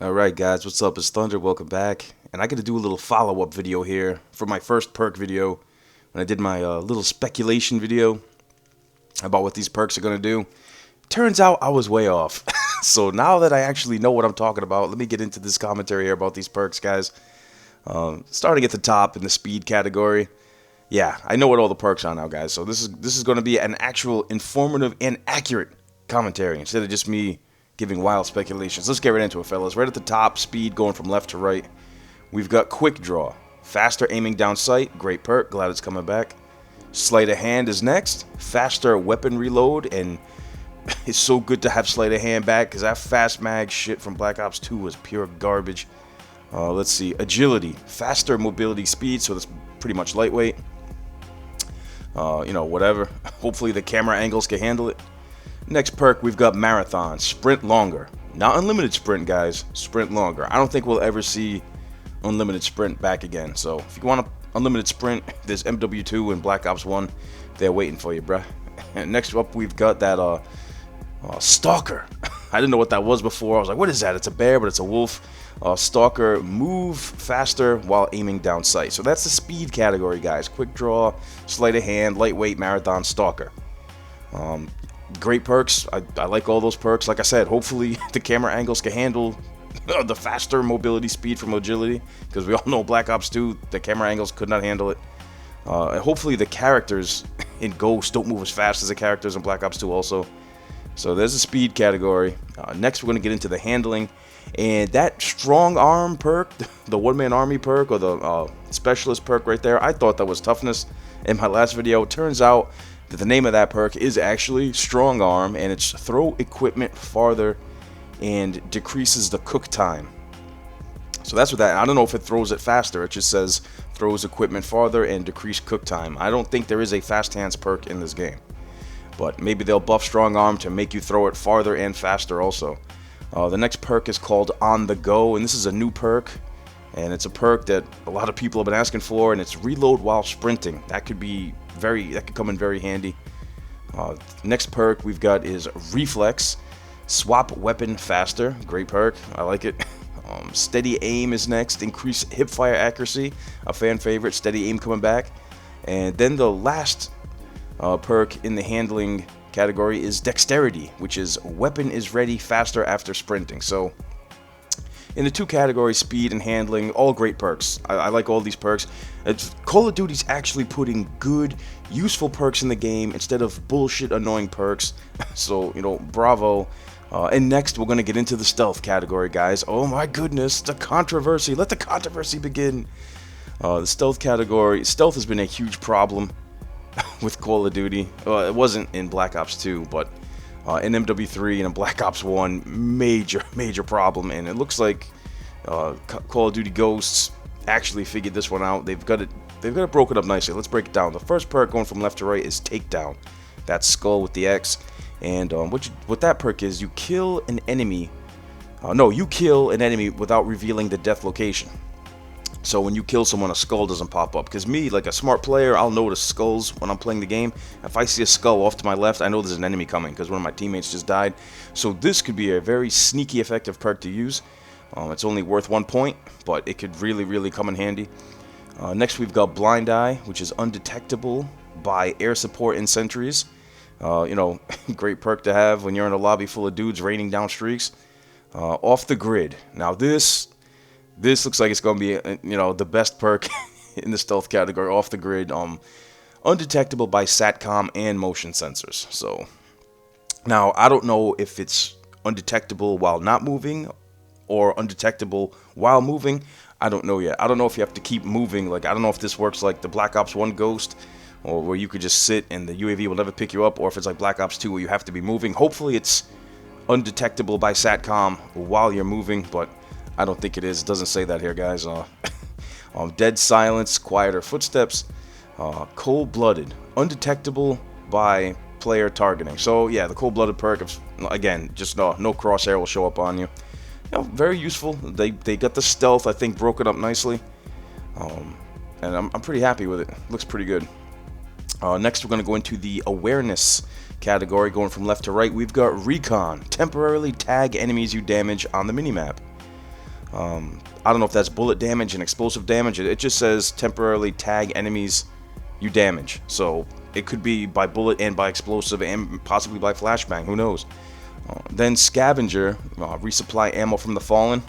Alright guys, what's up? It's Thunder, welcome back. And I got to do a little follow-up video here for my first perk video. When I did my little speculation video about what these perks are going to do. Turns out I was way off. So now that I actually know what I'm talking about, let me get into this commentary here about these perks, guys. Starting at the top in the speed category. Yeah, I know what all the perks are now, guys. So this is going to be an actual informative and accurate commentary instead of just me giving wild speculations. Let's get right into it, fellas. Right at the top, speed going from left to right. We've got quick draw, faster aiming down sight. Great perk. Glad it's coming back. Sleight of hand is next. Faster weapon reload, and it's so good to have sleight of hand back because that fast mag shit from Black Ops 2 was pure garbage. Let's see, agility, faster mobility speed, so that's pretty much lightweight. Whatever. Hopefully the camera angles can handle it. Next perk, we've got marathon, sprint longer. Not unlimited sprint, guys, sprint longer. I don't think we'll ever see unlimited sprint back again. So if you want an unlimited sprint, there's MW2 and Black Ops 1. They're waiting for you, bruh. And next up, we've got that stalker. I didn't know what that was before. I was like, what is that? It's a bear, but it's a wolf. Stalker, move faster while aiming down sight. So that's the speed category, guys. Quick draw, sleight of hand, lightweight, marathon, stalker. Great perks. I like all those perks. Like I said, hopefully the camera angles can handle the faster mobility speed from agility, because we all know Black Ops 2, the camera angles could not handle it. And hopefully the characters in Ghost don't move as fast as the characters in Black Ops 2 also. So there's a speed category. Next we're going to get into the handling. And that strong arm perk, the one-man army perk, or the specialist perk right there, I thought that was toughness in my last video. Turns out that the name of that perk is actually strong arm, and it's throw equipment farther and decreases the cook time. So that's what that, I don't know if it throws it faster. It just says throws equipment farther and decrease cook time. I don't think there is a fast hands perk in this game, but maybe they'll buff strong arm to make you throw it farther and faster also. The next perk is called On The Go, and this is a new perk, and it's a perk that a lot of people have been asking for, and it's reload while sprinting. That could come in very handy. Next perk we've got is Reflex, swap weapon faster. Great perk, I like it. Steady aim is next, increase hipfire accuracy, a fan favorite. Steady aim coming back. And then the last perk in the handling category is dexterity, which is weapon is ready faster after sprinting. So in the two categories, speed and handling, all great perks. I like all these perks. Call of Duty's actually putting good, useful perks in the game instead of bullshit, annoying perks. So, bravo. And next, we're going to get into the stealth category, guys. Oh my goodness, the controversy. Let the controversy begin. The stealth category. Stealth has been a huge problem with Call of Duty. It wasn't in Black Ops 2, but in MW3 and in Black Ops 1, major problem. And it looks like Call of Duty Ghosts actually figured this one out. They've got it broken up nicely. Let's break it down. The first perk going from left to right is Takedown. That's skull with the X. And what that perk is, you kill an enemy. You kill an enemy without revealing the death location. So when you kill someone, a skull doesn't pop up. Because me, like a smart player, I'll notice skulls when I'm playing the game. If I see a skull off to my left, I know there's an enemy coming because one of my teammates just died. So this could be a very sneaky, effective perk to use. It's only worth 1 point, but it could really come in handy. Next, we've got Blind Eye, which is undetectable by air support and sentries. Great perk to have when you're in a lobby full of dudes raining down streaks. Off the grid. Now this looks like it's going to be, the best perk in the stealth category, off the grid. Undetectable by SATCOM and motion sensors. So, now, I don't know if it's undetectable while not moving or undetectable while moving. I don't know yet. I don't know if you have to keep moving. Like, I don't know if this works like the Black Ops 1 Ghost, or where you could just sit and the UAV will never pick you up, or if it's like Black Ops 2 where you have to be moving. Hopefully it's undetectable by SATCOM while you're moving, but I don't think it is. It doesn't say that here, guys. Dead silence, quieter footsteps. Coldblooded, undetectable by player targeting. So yeah, the Coldblooded perk, again, just no crosshair will show up on you. Very useful. They got the stealth, I think, broken up nicely. And I'm pretty happy with it. Looks pretty good. Next, we're going to go into the awareness category, going from left to right. We've got Recon, temporarily tag enemies you damage on the minimap. I don't know if that's bullet damage and explosive damage. It just says temporarily tag enemies you damage. So it could be by bullet and by explosive and possibly by flashbang. Who knows? Then Scavenger, resupply ammo from the Fallen.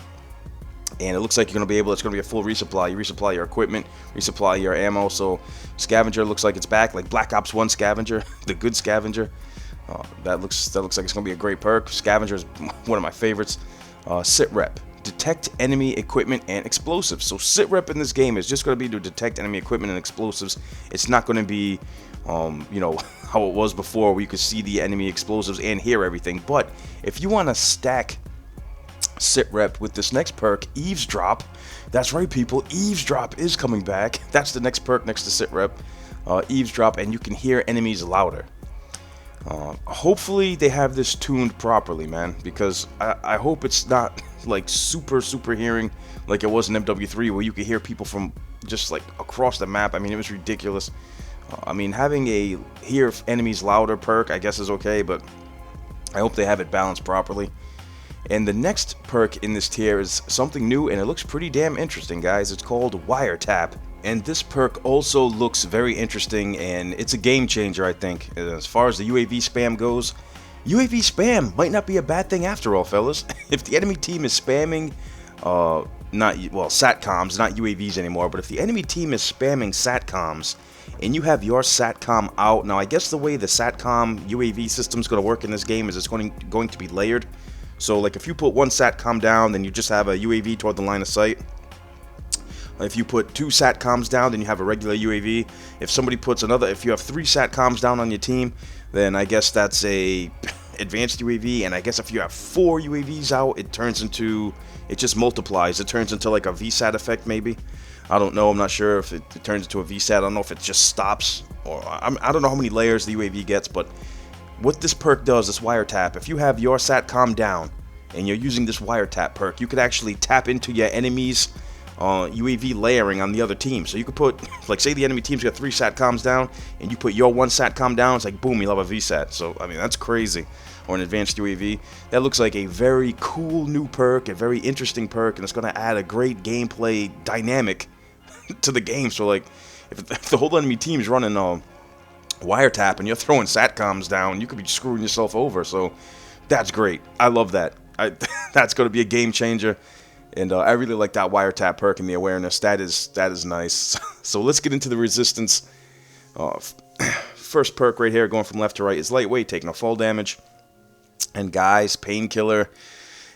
And it looks like you're going to be able, it's going to be a full resupply. You resupply your equipment, resupply your ammo. So Scavenger looks like it's back, like Black Ops 1 Scavenger, the good Scavenger. That looks like it's going to be a great perk. Scavenger is one of my favorites. Sit Rep. Detect enemy equipment and explosives. So Sit Rep in this game is just going to be to detect enemy equipment and explosives. It's not going to be, you know, how it was before where you could see the enemy explosives and hear everything. But if you want to stack Sit Rep with this next perk, Eavesdrop. That's right, people. Eavesdrop is coming back. That's the next perk next to Sit Rep. Eavesdrop, and you can hear enemies louder. Hopefully they have this tuned properly, man, because I hope it's not like super hearing like it was in MW3 where you could hear people from just like across the map. I mean, it was ridiculous. I mean, having a hear enemies louder perk I guess is okay, but I hope they have it balanced properly. And the next perk in this tier is something new, and it looks pretty damn interesting, guys. It's called Wiretap. And this perk also looks very interesting, and it's a game changer, I think. As far as the UAV spam goes, UAV spam might not be a bad thing after all, fellas. If the enemy team is spamming, SATCOMs, not UAVs anymore, but if the enemy team is spamming SATCOMs, and you have your SATCOM out, now I guess the way the SATCOM UAV system is going to work in this game is it's going to be layered. So like if you put one SATCOM down, then you just have a UAV toward the line of sight. If you put two SATCOMs down, then you have a regular UAV. If somebody puts if you have three SATCOMs down on your team, then I guess that's a advanced UAV. And I guess if you have four UAVs out, it just multiplies. It turns into like a VSAT effect maybe. I don't know. I'm not sure if it turns into a VSAT. I don't know if it just stops. Or I don't know how many layers the UAV gets, but what this perk does, this Wiretap, if you have your SATCOM down and you're using this Wiretap perk, you could actually tap into your enemy's UAV layering on the other team. So you could put, like say the enemy team's got three SATCOMs down and you put your one SATCOM down, it's like boom, you'll have a VSAT. So I mean, that's crazy. Or an advanced UAV. That looks like a very cool new perk, a very interesting perk, and it's going to add a great gameplay dynamic to the game. So like if the whole enemy team's running Wiretap and you're throwing SATCOMs down, you could be screwing yourself over. So that's great. I love that. That's going to be a game changer, and I really like that Wiretap perk and the awareness. That is nice. So let's get into the resistance. First perk right here, going from left to right, is lightweight, taking no fall damage. And guys, Painkiller,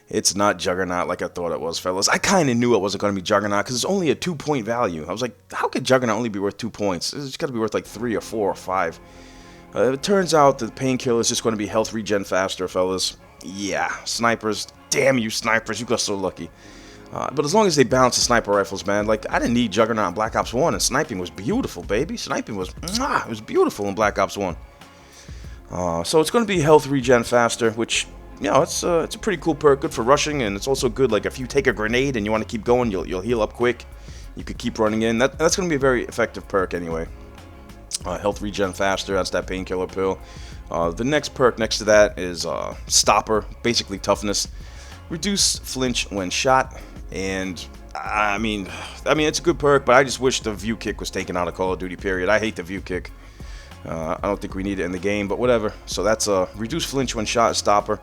it's not Juggernaut like I thought it was, fellas. I kind of knew it wasn't going to be Juggernaut because it's only a 2-point value. I was like, how could Juggernaut only be worth 2 points? It's got to be worth like 3 or 4 or 5. It turns out that Painkiller is just going to be health regen faster, fellas. Yeah, snipers. Damn you, snipers. You got so lucky. But as long as they balance the sniper rifles, man, like, I didn't need Juggernaut in Black Ops 1, and sniping was beautiful, baby. Sniping was, it was beautiful in Black Ops 1. So it's going to be health regen faster, which, you know, it's a pretty cool perk, good for rushing, and it's also good, like, if you take a grenade and you want to keep going, you'll heal up quick. You could keep running in. That's going to be a very effective perk anyway. Health regen faster, that's that Painkiller pill. The next perk next to that is Stopper, basically toughness. Reduce flinch when shot, and I mean it's a good perk, but I just wish the view kick was taken out of Call of Duty, period. I hate the view kick. I don't think we need it in the game, but whatever. So that's reduce flinch when shot, Stopper.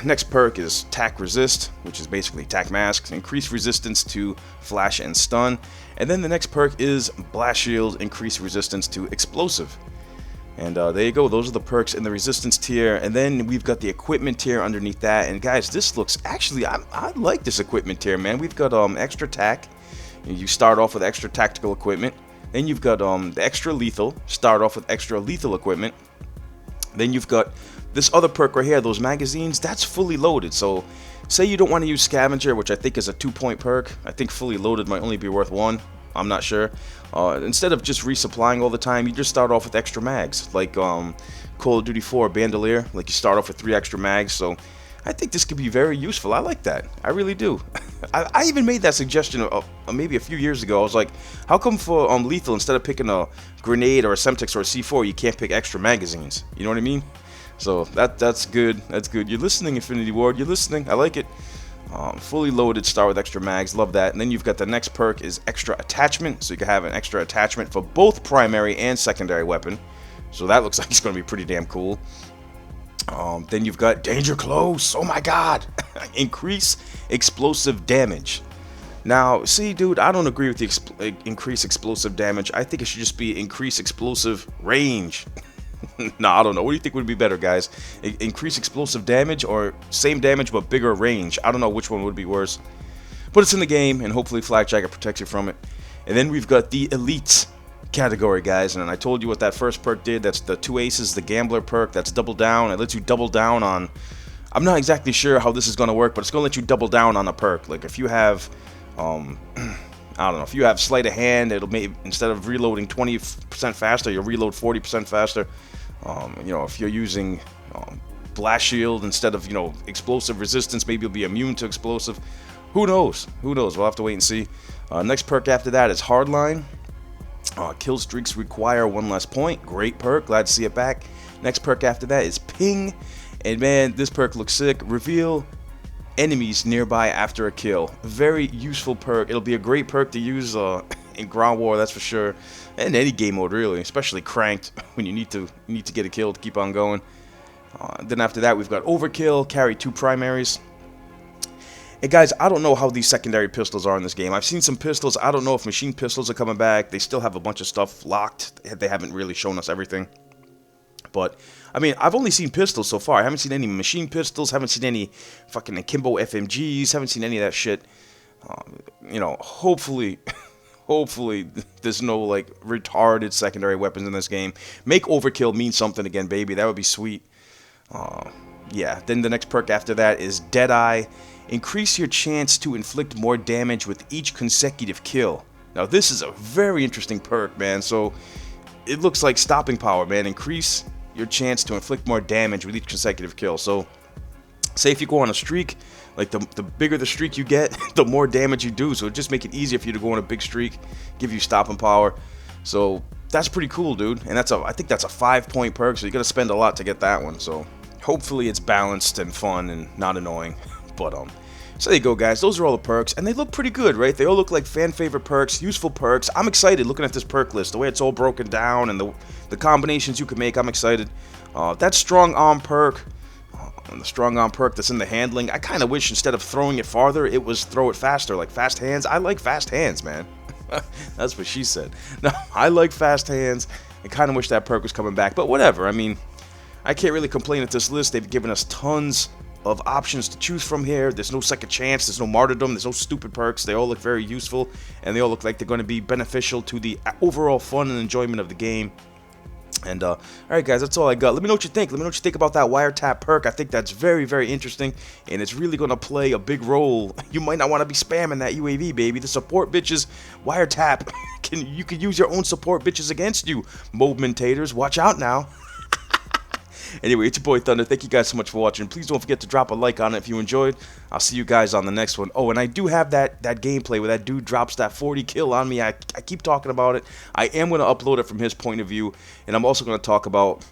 Next perk is Tac Resist, which is basically Tac Mask, increase resistance to flash and stun. And then the next perk is Blast Shield, increase resistance to explosive. And there you go, those are the perks in the resistance tier. And then we've got the equipment tier underneath that. And guys, this looks actually, I like this equipment tier, man. We've got extra tac. You start off with extra tactical equipment. Then you've got the extra lethal. Start off with extra lethal equipment. Then you've got this other perk right here, those magazines. That's fully loaded. So say you don't want to use Scavenger, which I think is a 2-point perk. I think fully loaded might only be worth 1. I'm not sure. Instead of just resupplying all the time, you just start off with extra mags, like Call of Duty 4 Bandolier. Like you start off with 3 extra mags. So I think this could be very useful. I like that. I really do. I even made that suggestion maybe a few years ago. I was like, how come for lethal, instead of picking a grenade or a Semtex or a C4, you can't pick extra magazines? You know what I mean? So that's good. That's good. You're listening, Infinity Ward. You're listening. I like it. Fully loaded, start with extra mags, love that. And then you've got the next perk is extra attachment, so you can have an extra attachment for both primary and secondary weapon. So that looks like it's going to be pretty damn cool. Then you've got danger close, oh my god. Increase explosive damage. Now, see, dude, I don't agree with the increase explosive damage. I think it should just be increase explosive range. Nah, I don't know. What do you think would be better, guys? Increase explosive damage or same damage but bigger range? I don't know which one would be worse. But it's in the game, and hopefully Flak Jacket protects you from it. And then we've got the Elites category, guys. And I told you what that first perk did. That's the 2 aces, the Gambler perk. That's double down. It lets you double down on... I'm not exactly sure how this is going to work, but it's going to let you double down on a perk. Like, if you have... I don't know, if you have sleight of hand, it'll make, instead of reloading 20% faster, you'll reload 40% faster. You know, if you're using blast shield instead of, you know, explosive resistance, maybe you'll be immune to explosive. Who knows? Who knows? We'll have to wait and see. Next perk after that is Hardline. Kill streaks require 1 less point. Great perk. Glad to see it back. Next perk after that is Ping. And man, this perk looks sick. Reveal enemies nearby after a kill. Very useful perk. It'll be a great perk to use in ground war, that's for sure, and any game mode really, especially cranked when you need to get a kill to keep on going. Then after that we've got Overkill, carry 2 primaries. And guys, I don't know how these secondary pistols are in this game. I've seen some pistols. I don't know if machine pistols are coming back. They still have a bunch of stuff locked. They haven't really shown us everything. But, I mean, I've only seen pistols so far. I haven't seen any machine pistols, haven't seen any fucking Akimbo FMGs, haven't seen any of that shit. You know, hopefully, hopefully there's no, like, retarded secondary weapons in this game. Make Overkill mean something again, baby. That would be sweet. Yeah, then the next perk after that is Deadeye. Increase your chance to inflict more damage with each consecutive kill. Now, this is a very interesting perk, man. So, it looks like stopping power, man. Increase your chance to inflict more damage with each consecutive kill. So, say if you go on a streak, like the bigger the streak you get, the more damage you do. So it just make it easier for you to go on a big streak, give you stopping power. So that's pretty cool, dude. And I think that's a 5-point perk. So you gotta spend a lot to get that one. So hopefully it's balanced and fun and not annoying. But so there you go, guys. Those are all the perks, and they look pretty good, right? They all look like fan favorite perks, useful perks. I'm excited looking at this perk list, the way it's all broken down and the combinations you can make. I'm excited. That strong arm perk, the strong arm perk that's in the handling. I kind of wish instead of throwing it farther, it was throw it faster, like fast hands. I like fast hands, man. That's what she said. No, I like fast hands. I kind of wish that perk was coming back, but whatever. I mean, I can't really complain at this list. They've given us tons of options to choose from here. There's no second chance, there's no martyrdom, there's no stupid perks. They all look very useful, and they all look like they're going to be beneficial to the overall fun and enjoyment of the game. And alright guys, that's all I got. Let me know what you think. Let me know what you think about that wiretap perk. I think that's very, very interesting, and it's really going to play a big role. You might not want to be spamming that UAV, baby. The support bitches wiretap you can use your own support bitches against you, momentators. Watch out now. Anyway, it's your boy Thunder. Thank you guys so much for watching. Please don't forget to drop a like on it if you enjoyed. I'll see you guys on the next one. Oh, and I do have that gameplay where that dude drops that 40 kill on me. I keep talking about it. I am going to upload it from his point of view. And I'm also going to talk about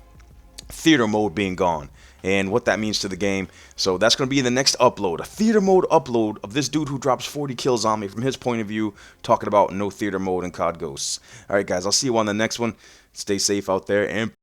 theater mode being gone and what that means to the game. So that's going to be in the next upload. A theater mode upload of this dude who drops 40 kills on me from his point of view, talking about no theater mode in COD Ghosts. Alright guys, I'll see you on the next one. Stay safe out there and